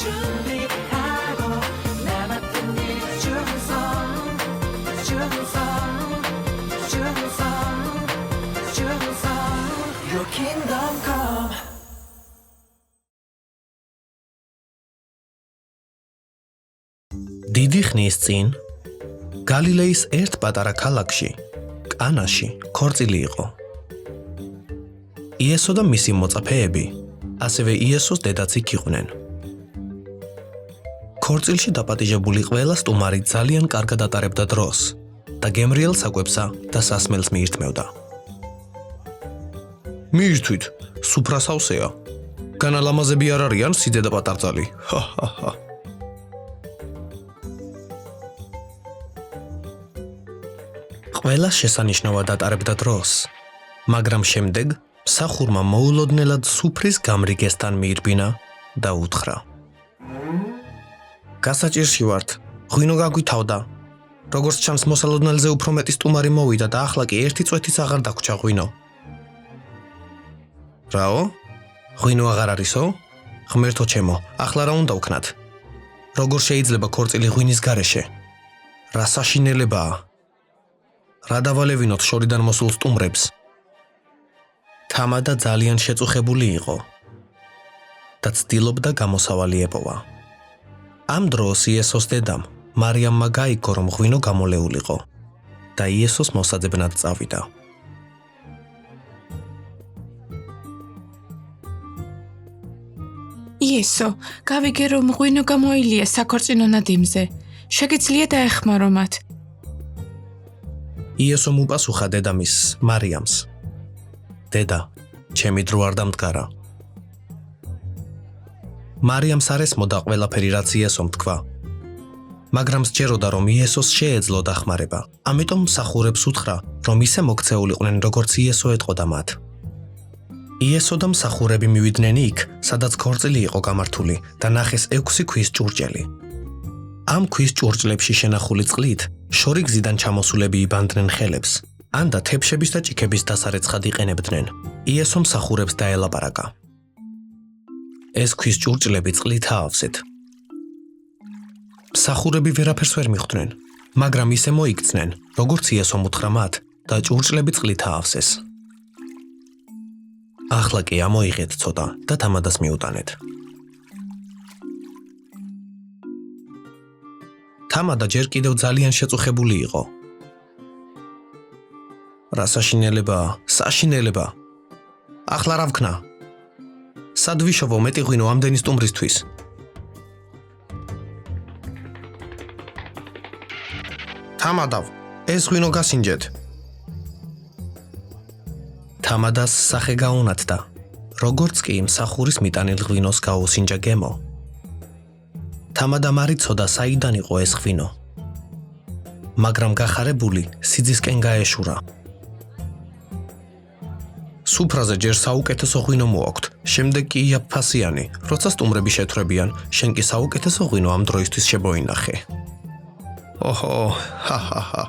준비하고 나 맡은 일 충성 Your kingdom come დიდი ხნის წინ გალილეის ერთ პატარა ქალაქში, კანაში, ქორწილი იყო. იესო და მისი მოწაფეები, ასევე იესოს დედაც იქ იყვნენ. ქორწილში დაპატიჟებული ყველა სტუმარი ძალიან კარგად ატარებდა დროს და გემრიელ საკვებსა და სასმელს მიირთმევდა. მიირთვით, სუფრა სავსეა. განალამაზები არ არიან სიძე და პატარძალი. ჰა. ყველა შესანიშნავად ატარებდა დროს, მაგრამ შემდეგ მსახურმა მოულოდნელად სუფრის გამრიგესთან მიირბინა და უთხრა. გასაჭირში ვართ, ღვინო გაგვითავდა. როგორც ჩანს მოსალოდნელზე უფრო მეტი სტუმარი მოვიდა და ახლა კი ერთი წვეთიც აღარ დაგვრჩა ღვინო. რაო? ღვინო აღარ არისო? ღმერთო ჩემო, ახლა რა უნდა ვქნათ? როგორ შეიძლება ქორწილი ღვინის გარეშე? რა საშინელებაა? რა დავალევინოთ შორიდან მოსულ სტუმრებს? თამადა ძალიან შეწუხებული იყო და ცდილობდა გამოსავალი ეპოვა. ამ დროს იესოს დედამ მარიამმა გაიგო, რომ ღვინო გამოლეულიყო და იესოს მოსაძებნად წავიდა. იესო, გავიგე რომ ღვინო გამოილია საქორწინო ნადიმზე. შეგიძლია დაეხმარო მათ. იესომ უპასუხა დედამისს, მარიამს. დედა, ჩემი დრო არ დამდგარა. მარიამს არ ესმოდა ყველაფერი, რაც იესომ თქვა. მაგრამ სჯეროდა, რომ იესოს შეეძლო დახმარება. ამიტომ მსახურებს უთხრა, რომ ისე მოქცეულიყვნენ, როგორც იესო ეტყოდა მათ. იესო და მსახურები მივიდნენ იქ, სადაც ქორწილი იყო გამართული და ნახეს 6 ქვის ჭურჭელი. ამ ქვის ჭურჭლებში შენახული წყლით შორი გზიდან ჩამოსულები იბანდნენ ხელებს, ან და თებშების და ჭიქების დასარეცხად იყენებდნენ. იესო მსახურებს დაელაპარაკა. ეს ქვის ჭურჭლები წყლით აავსეთ. მსახურები ვერაფერს ვერ მიხვდნენ, მაგრამ ისე მოიქცნენ, როგორც იესომ უთხრა მათ და ჭურჭლები წყლით აავსეს. ახლა კი ამოიღეთ ცოტა და თამადას მიუტანეთ. თამადა ჯერ კიდევ ძალიან შეწუხებული იყო. რა საშინელება. ახლა რა ვქნა? სად ვიშოვო მეტი ღვინო ამდენი სტუმრისთვის? თამადავ, ეს ღვინო გასინჯეთ. თამადას სახე გაუნათდა, როგორც კი მსახურის მიტანილ ღვინოს გაუსინჯა გემო. თამადამ არ იცოდა საიდან იყო ეს ღვინო, მაგრამ გახარებული სიძისკენ გაეშურა. სუფრაზე ჯერ საუკეთესო ღვინო მოაქვთ, შემდეგ კი იაფფასიანი, როცა სტუმრები შეთვრებიან, შენ კი საუკეთესო ღვინო ამ დროისთვის შემოინახე. ოჰო, ჰა.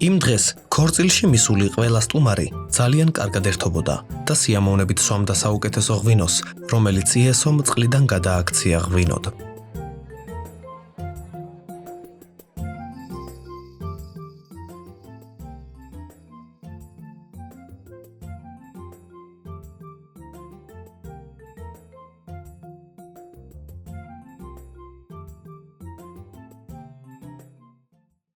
იმ დღეს ქორწილში მისული ყველა სტუმარი ძალიან კარგად ერთობოდა და სიამოვნებით სვამდა საუკეთესო ღვინოს, რომელიც იესომ წყლიდან გადააქცია ღვინოდ.